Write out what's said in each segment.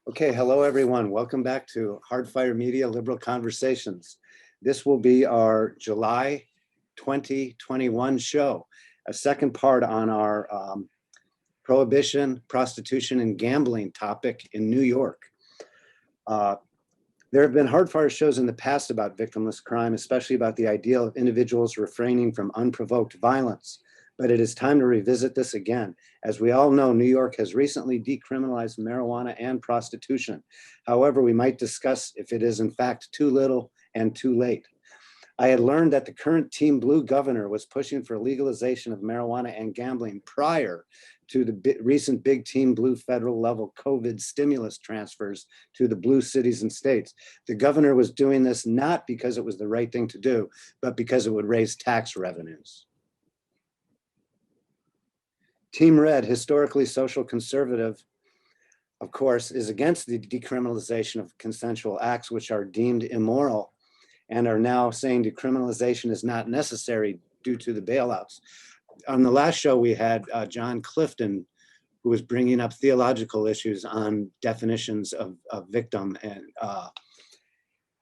Okay, hello everyone. Welcome back to Hardfire Media Liberal Conversations. This will be our July 2021 show, a second part on our prohibition, prostitution, and gambling topic in New York. There have been Hardfire shows in the past about victimless crime, especially about the ideal of individuals refraining from unprovoked violence. But it is time to revisit this again. As we all know, New York has recently decriminalized marijuana and prostitution. However, we might discuss if it is in fact too little and too late. I had learned that the current Team Blue governor was pushing for legalization of marijuana and gambling prior to the recent big Team Blue federal level COVID stimulus transfers to the blue cities and states. The governor was doing this not because it was the right thing to do, but because it would raise tax revenues. Team Red, historically social conservative, of course, is against the decriminalization of consensual acts which are deemed immoral and are now saying decriminalization is not necessary due to the bailouts. On the last show, we had John Clifton, who was bringing up theological issues on definitions of victim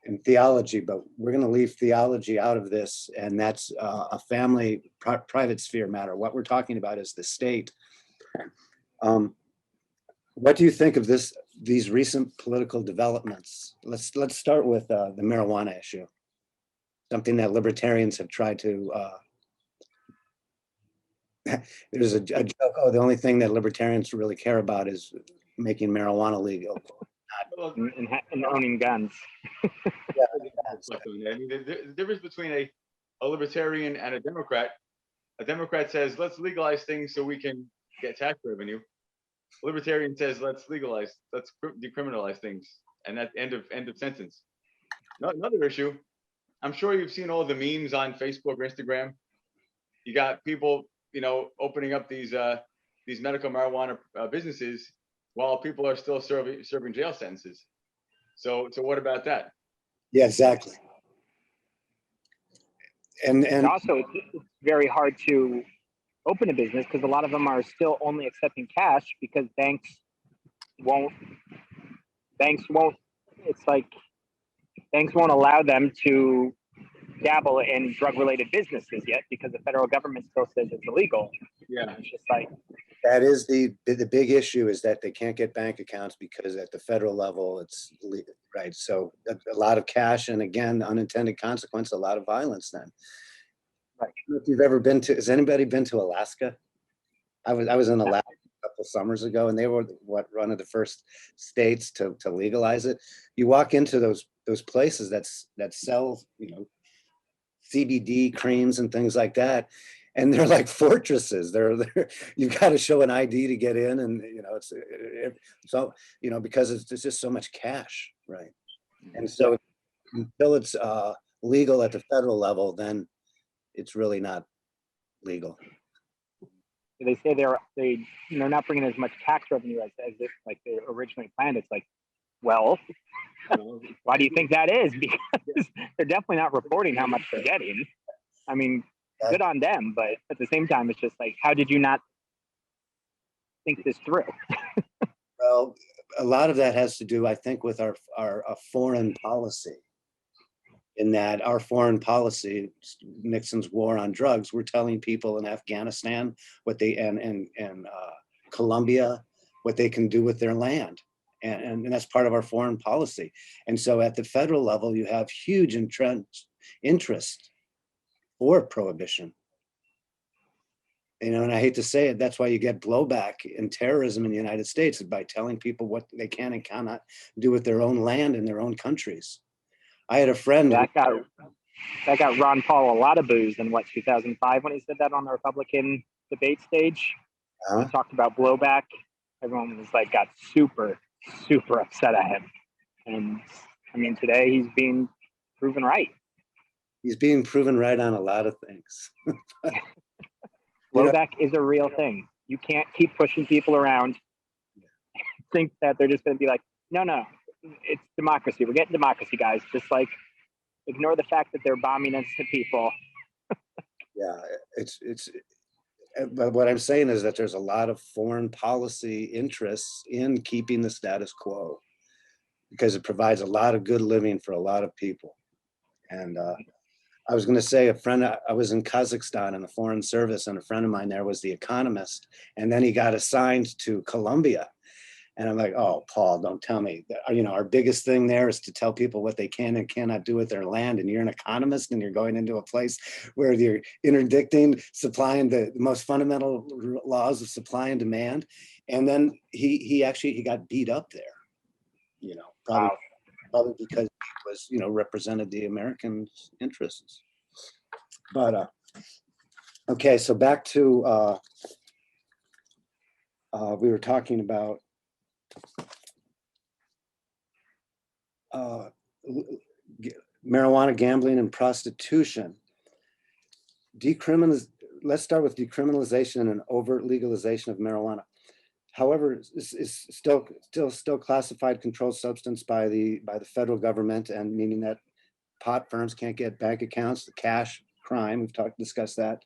and theology, but we're going to leave theology out of this, and that's a family private sphere matter. What we're talking about is the state. What do you think of these recent political developments? Let's start with the marijuana issue, something that libertarians have tried to. There's a joke. Oh, the only thing that libertarians really care about is making marijuana legal. And owning guns. Yeah. I mean, the difference between a libertarian and a Democrat says, let's legalize things so we can get tax revenue. A libertarian says, let's decriminalize things. And that's end of sentence. Another issue, I'm sure you've seen all the memes on Facebook or Instagram. You got people, opening up these medical marijuana businesses while people are still serving jail sentences. So what about that? Yeah, exactly. And also, it's very hard to open a business because a lot of them are still only accepting cash because banks won't. It's like banks won't allow them to dabble in drug-related businesses yet because the federal government still says it's illegal. Yeah, it's just like that is the big issue, is that they can't get bank accounts because at the federal level it's right. So a lot of cash, and again, unintended consequence, a lot of violence. Then, right. If you've ever been to, has anybody been to Alaska? I was in Alaska a couple summers ago, and they were one of the first states to legalize it. You walk into those places that sell CBD creams and things like that, and they're like fortresses. They're you've got to show an ID to get in, and because it's just so much cash, right? And so until it's legal at the federal level, then it's really not legal. They say they're not bringing as much tax revenue as if like they originally planned. It's like, well, why do you think that is? Because they're definitely not reporting how much they're getting. I mean, good on them, but at the same time, it's just like, how did you not think this through? Well, a lot of that has to do, I think, with our foreign policy. In that our foreign policy, Nixon's war on drugs, we're telling people in Afghanistan what they and Colombia what they can do with their land. And that's part of our foreign policy. And so at the federal level, you have huge interest for prohibition. And I hate to say it, that's why you get blowback in terrorism in the United States, by telling people what they can and cannot do with their own land in their own countries. I had a friend that got Ron Paul a lot of boos in 2005 when he said that on the Republican debate stage. Huh? He talked about blowback. Everyone was like, got super, super upset at him. And I mean, today he's being proven right. He's being proven right on a lot of things. Blowback is a real thing. You can't keep pushing people around, think that they're just going to be like, no, it's democracy. We're getting democracy, guys. Just like ignore the fact that they're bombing innocent people. Yeah, but what I'm saying is that there's a lot of foreign policy interests in keeping the status quo because it provides a lot of good living for a lot of people. And I was going to say I was in Kazakhstan in the foreign service, and a friend of mine there was the economist, and then he got assigned to Colombia. And I'm like, oh, Paul, don't tell me. Our biggest thing there is to tell people what they can and cannot do with their land. And you're an economist and you're going into a place where you're interdicting, supplying the most fundamental laws of supply and demand. And then he got beat up there, probably because he was, represented the American interests. But okay, so back to we were talking about marijuana, gambling, and prostitution. Let's start with decriminalization and an overt legalization of marijuana. However, is still classified controlled substance by the federal government, and meaning that pot firms can't get bank accounts, the cash crime. We've discussed that.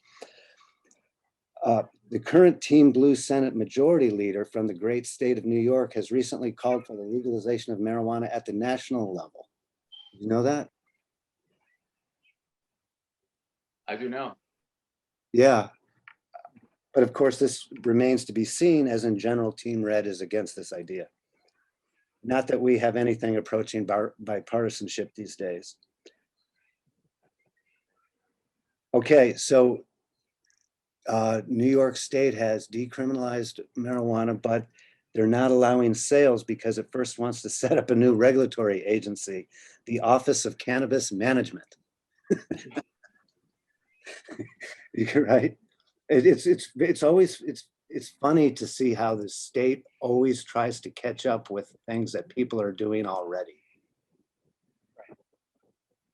The current Team Blue Senate Majority Leader from the great state of New York has recently called for the legalization of marijuana at the national level. You know that? I do know. Yeah. But of course, this remains to be seen, as in general, Team Red is against this idea. Not that we have anything approaching bipartisanship these days. Okay, so New York State has decriminalized marijuana, but they're not allowing sales because it first wants to set up a new regulatory agency, the Office of Cannabis Management. You're right. It's funny to see how the state always tries to catch up with things that people are doing already.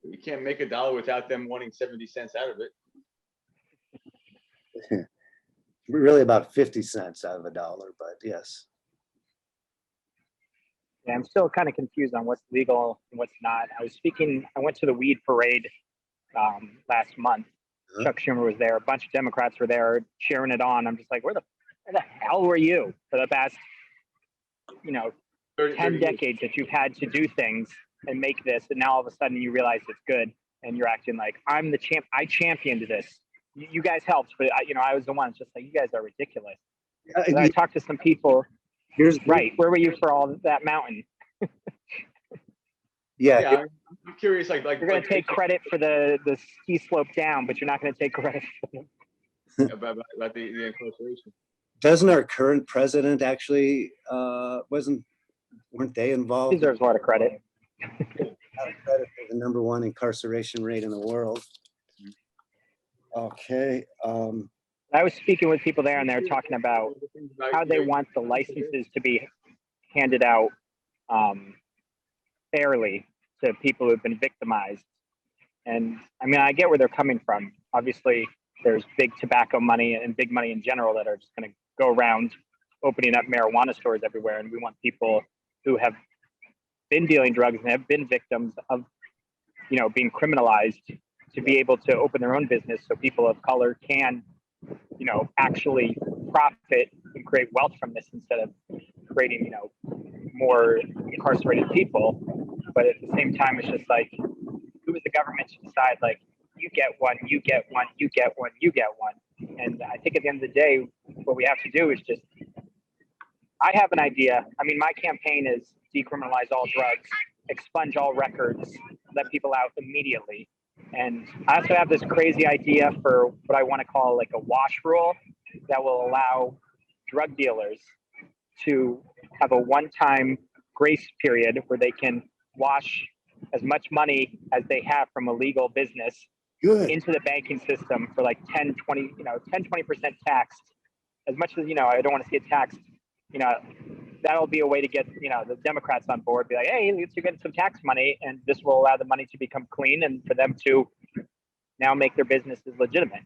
You can't make $1 without them wanting 70 cents out of it. Really about 50 cents out of $1, but yes. Yeah, I'm still kind of confused on what's legal and what's not. I went to the weed parade last month. Chuck Schumer was there. A bunch of Democrats were there cheering it on. I'm just like, where the hell were you for the past, 10 decades that you've had to do things and make this, and now all of a sudden you realize it's good and you're acting like I'm the champ. I championed this. You guys helped, but I was the one. It's just like, you guys are ridiculous. And I talked to some people. Right. Where were you for all that mountain? Yeah. I'm curious. Like you're going to take credit for the ski slope down, but you're not going to take credit for about the incarceration. Doesn't our current president actually weren't they involved? He deserves a lot of credit. A lot of credit for the #1 incarceration rate in the world. Okay. I was speaking with people there, and they were talking about how they want the licenses to be handed out fairly to people who've been victimized. And I mean, I get where they're coming from. Obviously, there's big tobacco money and big money in general that are just going to go around opening up marijuana stores everywhere. And we want people who have been dealing drugs and have been victims of, being criminalized to be able to open their own business so people of color can, actually profit and create wealth from this instead of creating, more incarcerated people. But at the same time, it's just like, who is the government to decide, like, you get one, you get one, you get one, you get one. And I think at the end of the day, what we have to do is just, I have an idea. I mean, my campaign is decriminalize all drugs, expunge all records, let people out immediately. And I also have this crazy idea for what I want to call like a wash rule that will allow drug dealers to have a one-time grace period where they can wash as much money as they have from a legal business into the banking system for like 10, 20% taxed as much as, I don't want to see it taxed, that'll be a way to get, the Democrats on board, be like, hey, at least you're getting some tax money, and this will allow the money to become clean and for them to now make their businesses legitimate.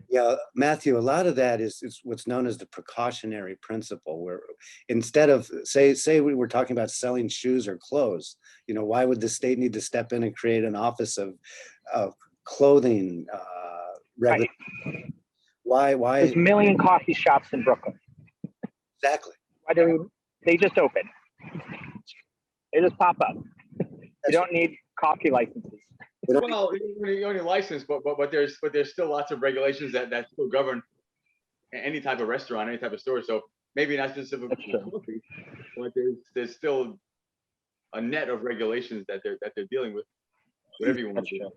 Yeah, Matthew, a lot of that is what's known as the precautionary principle, where instead of say we were talking about selling shoes or clothes, why would the state need to step in and create an office of clothing Right. Why There's a million coffee shops in Brooklyn. exactly? Why do they just open? They just pop up. You don't need coffee licenses. Well, you only license, but there's still lots of regulations that still govern any type of restaurant, any type of store. So maybe not specifically coffee, but there's still a net of regulations that they're dealing with. Whatever you want to do.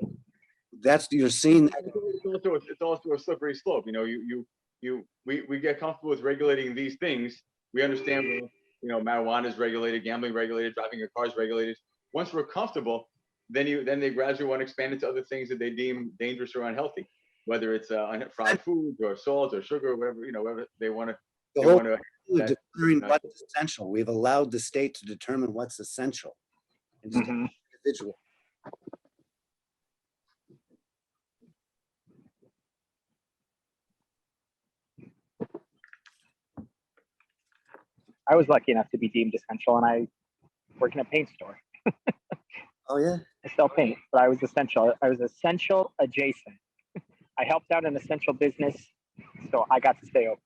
You're seeing. It's also a slippery slope. We get comfortable with regulating these things. We understand, marijuana is regulated, gambling regulated, driving your car is regulated. Once we're comfortable, then they gradually want to expand it to other things that they deem dangerous or unhealthy, whether it's fried foods or salt or sugar or whatever, whatever they want to. Determining what's essential. We've allowed the state to determine what's essential. Mm-hmm. Individual. I was lucky enough to be deemed essential, and I work in a paint store. Oh yeah. I sell paint, but I was essential. I was essential adjacent. I helped out an essential business, so I got to stay open.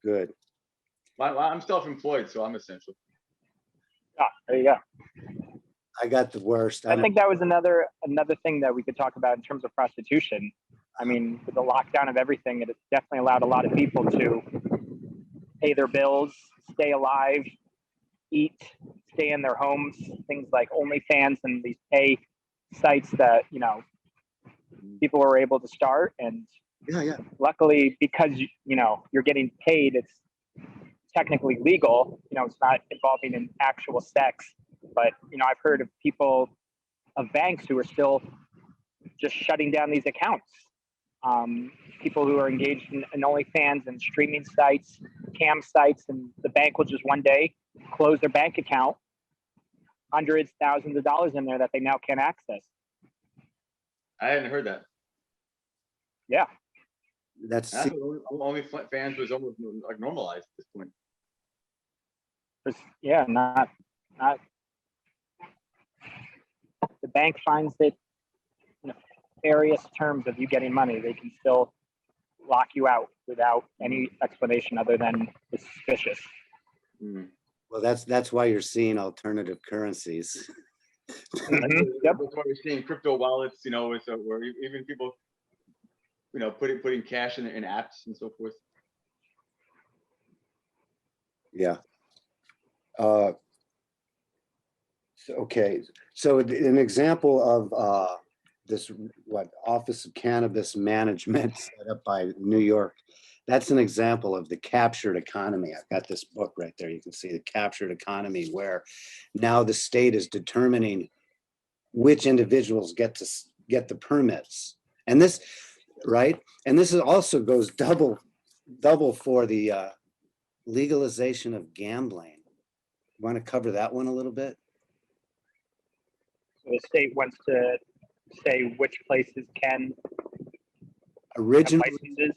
Good. I'm self-employed, so I'm essential. Ah, there you go. I got the worst. I think that was another thing that we could talk about in terms of prostitution. I mean, with the lockdown of everything, it has definitely allowed a lot of people to pay their bills, stay alive, eat, stay in their homes. Things like OnlyFans and these pay sites that people were able to start. And luckily, because you're getting paid, it's technically legal. It's not involving in actual sex. But I've heard of banks who are still just shutting down these accounts. People who are engaged in OnlyFans and streaming sites, cam sites, and the bank will just one day close their bank account, hundreds, thousands of dollars in there that they now can't access. I hadn't heard that. Yeah. That's OnlyFans was almost like normalized at this point. Yeah, not. The bank finds that various terms of you getting money, they can still lock you out without any explanation other than it's suspicious. Mm. Well, that's why you're seeing alternative currencies. Mm-hmm. Yep. That's why we're seeing crypto wallets, where even people, putting cash in apps and so forth. Yeah. Okay. So an example of this Office of Cannabis Management set up by New York. That's an example of the captured economy. I've got this book right there. You can see the captured economy, where now the state is determining which individuals get the permits. And this, right? And this also goes double for the legalization of gambling. You want to cover that one a little bit? So the state wants to say which places can have licenses.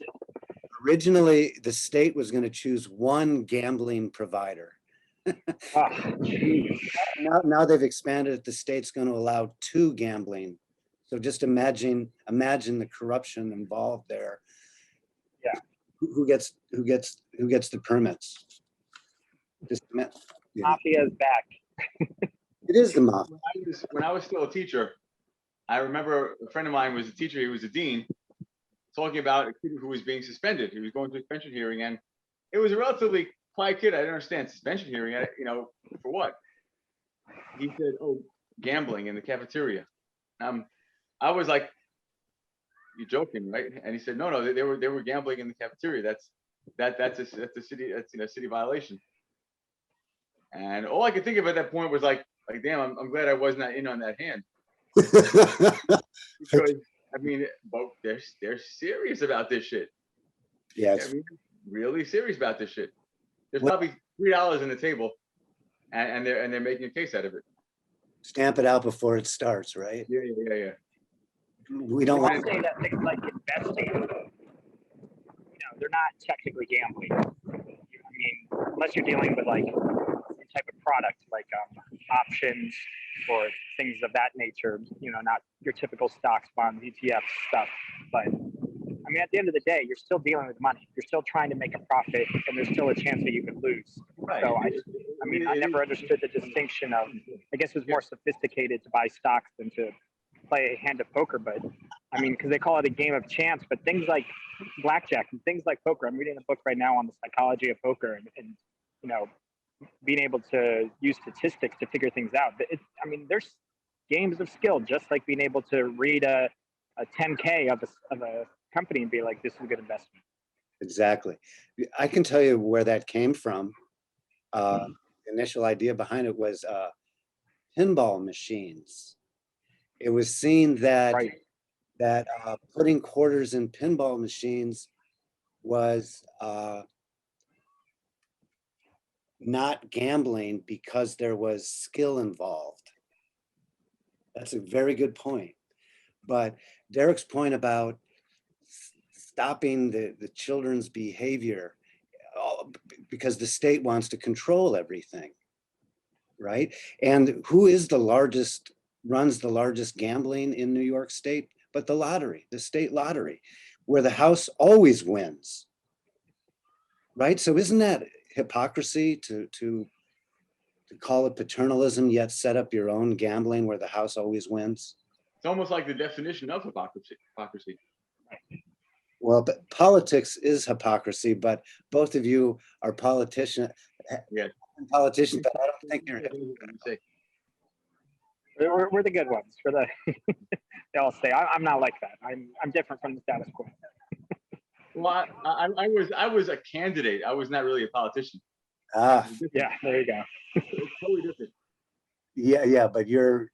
Originally, the state was going to choose one gambling provider. Now they've expanded it. The state's going to allow 2 gambling. So just imagine the corruption involved there. Yeah. Who gets the permits? Mafia's back. It is the mafia. When I was still a teacher, I remember a friend of mine was a teacher. He was a dean, talking about a kid who was being suspended. He was going to a suspension hearing, and it was a relatively quiet kid. I didn't understand suspension hearing. For what? He said, "Oh, gambling in the cafeteria." I was like, "You're joking, right?" And he said, "No, they were gambling in the cafeteria. That's a city violation." And all I could think of at that point was like, damn, I'm glad I was not in on that hand. Because but they're serious about this shit. Yeah, I mean, really serious about this shit. There's What- probably $3 in the table, and they're making a case out of it. stamp it out before it starts, right? Yeah. We don't I'll want, say that things like investing, they're not technically gambling. I mean, unless you're dealing with like some type of product, like options or things of that nature. Not your typical stocks, bonds, ETF stuff. But I mean, at the end of the day, you're still dealing with money. You're still trying to make a profit, and there's still a chance that you could lose. Right. So I never understood the distinction of. I guess it was more sophisticated to buy stocks than to play a hand of poker. But I mean, because they call it a game of chance. But things like blackjack and things like poker. I'm reading a book right now on the psychology of poker, and being able to use statistics to figure things out. I mean, there's games of skill, just like being able to read a 10K of a company and be like, this is a good investment. exactly. I can tell you where that came from. The initial idea behind it was pinball machines. It was seen that Right. putting quarters in pinball machines was not gambling because there was skill involved. That's a very good point. But Derek's point about stopping the children's behavior because the state wants to control everything, right? And who is runs the largest gambling in New York State? But the lottery, the state lottery, where the house always wins, right? So isn't that hypocrisy to call it paternalism, yet set up your own gambling where the house always wins? It's almost like the definition of hypocrisy. Well, but politics is hypocrisy, but both of you are politicians, but I don't think you're. We're the good ones. They all say I'm not like that. I'm different from the status quo. Well, I was a candidate. I was not really a politician. Ah, Yeah, there you go. It's totally different. yeah, but your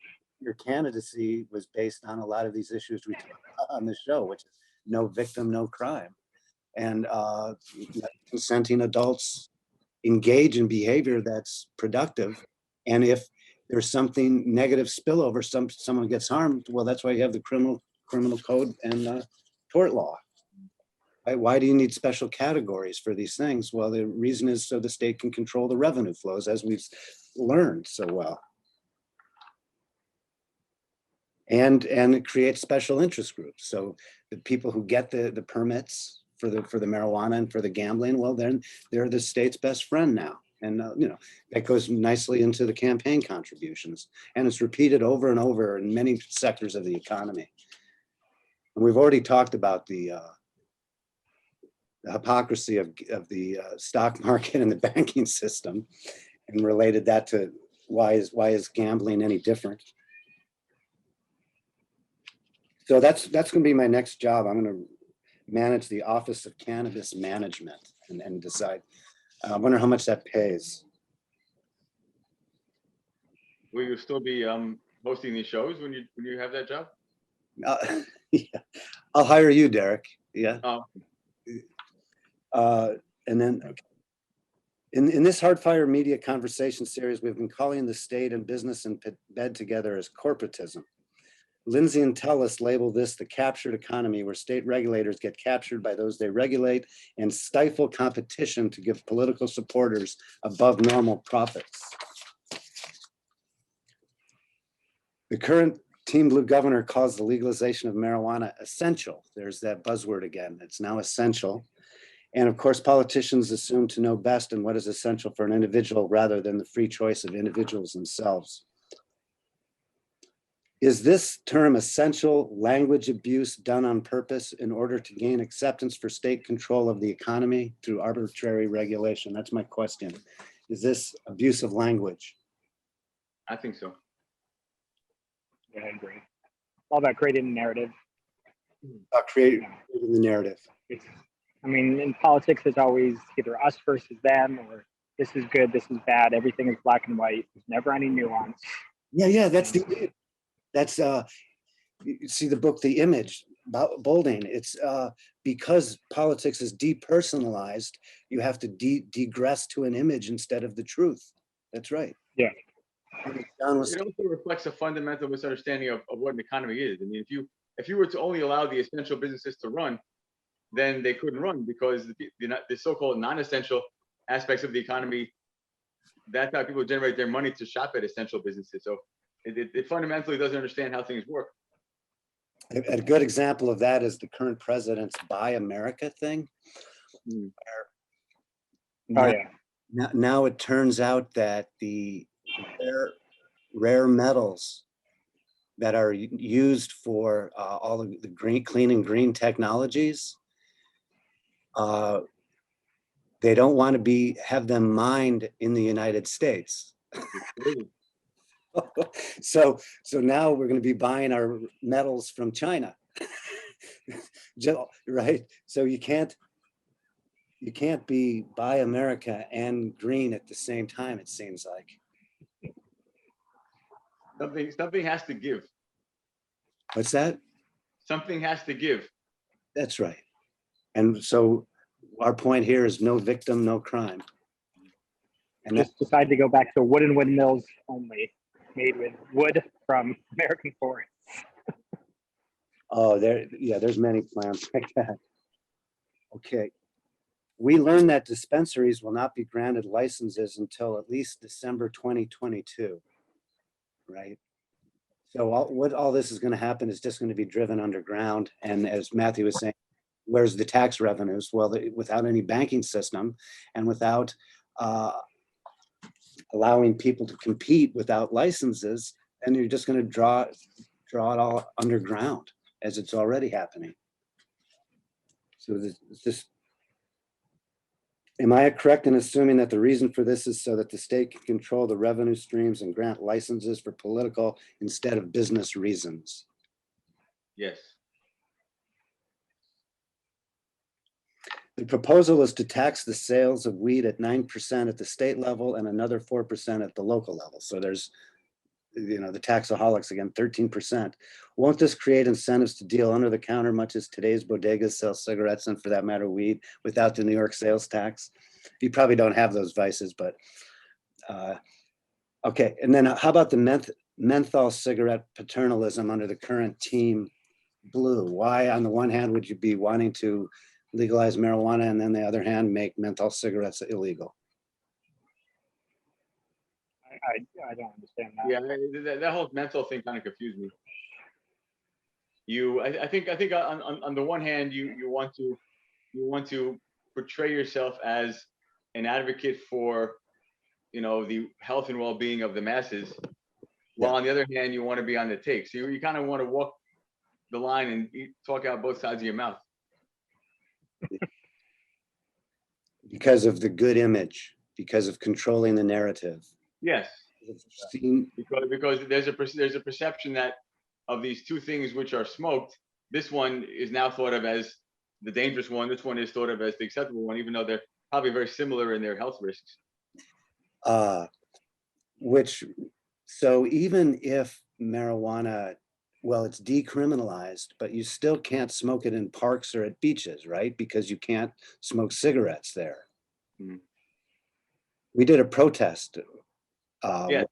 candidacy was based on a lot of these issues we talk about on the show, which is no victim, no crime, and consenting adults engage in behavior that's productive. And if there's something negative spillover, someone gets harmed, well, that's why you have the criminal code and tort law. Right? Why do you need special categories for these things? Well, the reason is so the state can control the revenue flows, as we've learned so well. And it creates special interest groups. So the people who get the permits for the marijuana and for the gambling, well, then they're the state's best friend now. And that goes nicely into the campaign contributions, and it's repeated over and over in many sectors of the economy. And we've already talked about the hypocrisy of the stock market and the banking system, and related that to why is gambling any different? So that's going to be my next job. I'm going to manage the Office of Cannabis Management and decide. I wonder how much that pays. Will you still be hosting these shows when you have that job? Yeah. I'll hire you, Derek. Yeah. Oh. And then okay. In this Hardfire media conversation series, we've been calling the state and business in bed together as corporatism. Lindsay and Tellis label this the captured economy, where state regulators get captured by those they regulate and stifle competition to give political supporters above normal profits. The current Team Blue governor calls the legalization of marijuana essential. There's that buzzword again. It's now essential. And of course, politicians assume to know best in what is essential for an individual rather than the free choice of individuals themselves. Is this term essential language abuse done on purpose in order to gain acceptance for state control of the economy through arbitrary regulation? That's my question. Is this abuse of language? I think so. Yeah, I agree. All about creating a narrative. Creating the narrative. I mean, in politics, it's always either us versus them, or this is good, this is bad. Everything is black and white. There's never any nuance. Yeah, that's you see the book, The Image, bolding. It's because politics is depersonalized, you have to digress to an image instead of the truth. That's right. Yeah. John was It also reflects a fundamental misunderstanding of what an economy is. I mean, if you were to only allow the essential businesses to run, then they couldn't run because the so-called non-essential aspects of the economy, that's how people generate their money to shop at essential businesses. So it fundamentally doesn't understand how things work. a good example of that is the current president's Buy America thing. Mm. Oh Now, yeah. now it turns out that the rare metals that are used for all of the clean and green technologies, they don't want to have them mined in the United States. So now we're going to be buying our metals from China. Right? So you can't be Buy America and green at the same time, it seems like. Something has to give. What's that? Something has to give. That's right. And so our point here is no victim, no crime. And Just decide to go back to wooden windmills only, made with wood from American forests. oh, there's many plans like that. Okay. We learned that dispensaries will not be granted licenses until at least December 2022, right? So all this is going to happen is just going to be driven underground. And as Matthew was saying, where's the tax revenues? Well, without any banking system and without allowing people to compete without licenses, then you're just going to draw it all underground, as it's already happening. So am I correct in assuming that the reason for this is so that the state can control the revenue streams and grant licenses for political instead of business reasons? Yes. The proposal is to tax the sales of weed at 9% at the state level and another 4% at the local level. So there's, the taxaholics again, 13%. Won't this create incentives to deal under the counter, much as today's bodegas sell cigarettes and, for that matter, weed without the New York sales tax? You probably don't have those vices, but okay. And then how about the menthol cigarette paternalism under the current Team Blue? Why, on the one hand, would you be wanting to legalize marijuana and then the other hand make menthol cigarettes illegal? I don't understand that. Yeah, that whole mental thing kind of confused me. I think on the one hand, you want to portray yourself as an advocate for, the health and well-being of the masses, while on the other hand, you want to be on the take. So you kind of want to walk the line and talk out both sides of your mouth. Because of the good image, because of controlling the narrative. Yes. Because there's a perception that of these two things which are smoked, this one is now thought of as the dangerous one. This one is thought of as the acceptable one, even though they're probably very similar in their health risks. So even if marijuana, well, it's decriminalized, but you still can't smoke it in parks or at beaches, right? Because you can't smoke cigarettes there. Mm. We did a protest. Yeah.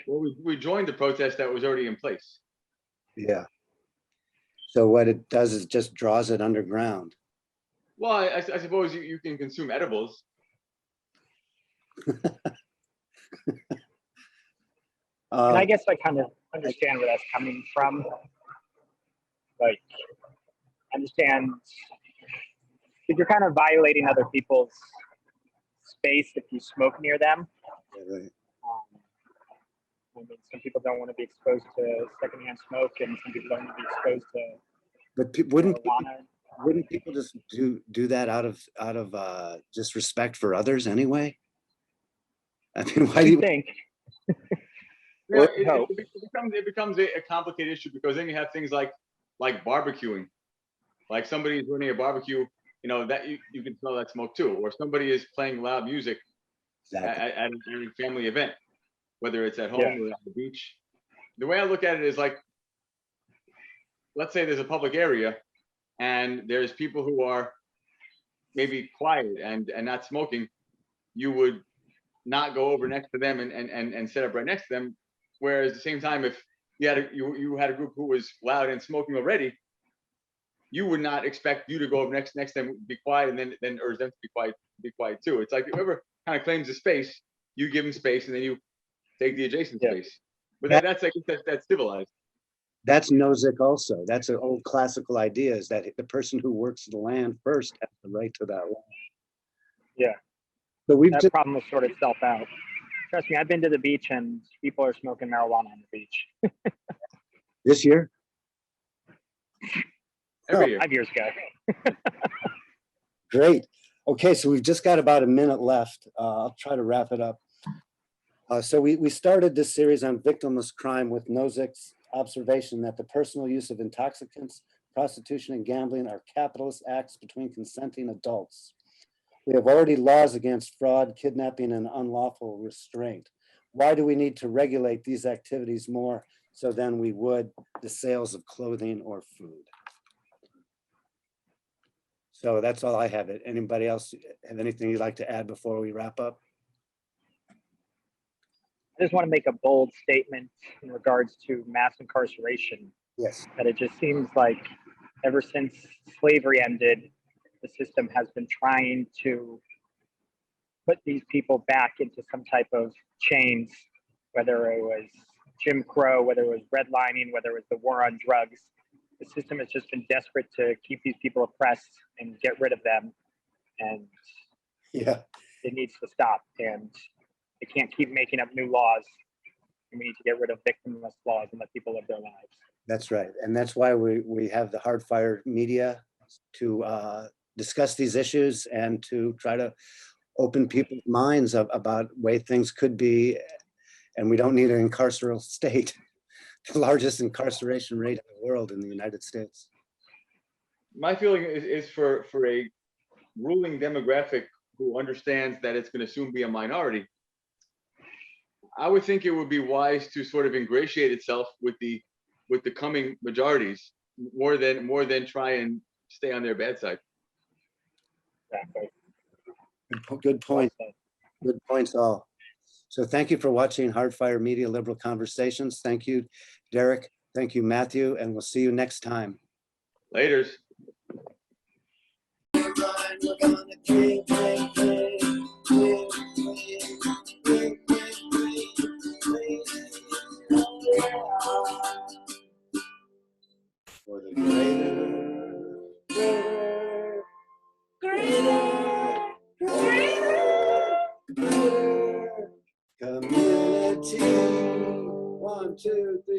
Well, we joined the protest that was already in place. Yeah. So what it does is just draws it underground. Well, I suppose you can consume edibles. And I guess I kind of understand where that's coming from. Like, understand if you're kind of violating other people's space if you smoke near them. Right. I mean, some people don't want to be exposed to secondhand smoke, and some people don't want to be exposed to. But wouldn't people just do that out of just respect for others anyway? I mean, why do you think? It becomes a complicated issue, because then you have things like barbecuing, like somebody's running a barbecue, that you can smell that smoke too, or somebody is playing loud music at a family event, whether it's at home or at the beach. The way I look at it is like, let's say there's a public area and there's people who are maybe quiet and not smoking, you would not go over next to them and set up right next to them. Whereas at the same time, if you had a group who was loud and smoking already, you would not expect you to go over next to them, be quiet, and then urge them to be quiet too. It's like whoever kind of claims the space, you give them space, and then you take the adjacent space. But that's civilized. That's Nozick also. That's an old classical idea, is that the person who works the land first has the right to that land. Yeah. So we've That just, problem will sort itself out. Trust me, I've been to the beach and people are smoking marijuana on the beach. this year? Every year. 5 years ago. Great. Okay, so we've just got about a minute left. I'll try to wrap it up. So we started this series on victimless crime with Nozick's observation that the personal use of intoxicants, prostitution, and gambling are capitalist acts between consenting adults. We have already laws against fraud, kidnapping, and unlawful restraint. Why do we need to regulate these activities more so than we would the sales of clothing or food? So that's all I have. Anybody else have anything you'd like to add before we wrap up? I just want to make a bold statement in regards to mass incarceration. Yes. That it just seems like ever since slavery ended, the system has been trying to put these people back into some type of chains, whether it was Jim Crow, whether it was redlining, whether it was the war on drugs. The system has just been desperate to keep these people oppressed and get rid of them. And Yeah, it needs to stop. And they can't keep making up new laws. And we need to get rid of victimless laws and let people live their lives. that's right. And that's why we have the Hardfire media to discuss these issues and to try to open people's minds about way things could be. And we don't need an incarceral state. The largest incarceration rate in the world in the United States. My feeling is for a ruling demographic who understands that it's going to soon be a minority, I would think it would be wise to sort of ingratiate itself with the coming majorities more than try and stay on their bad side. Exactly. Good point. Well said. Good points all. So thank you for watching Hardfire Media Liberal Conversations. Thank you, Derek. Thank you, Matthew, and we'll see you next time. Laters. For the greater community. 1, 2, 3.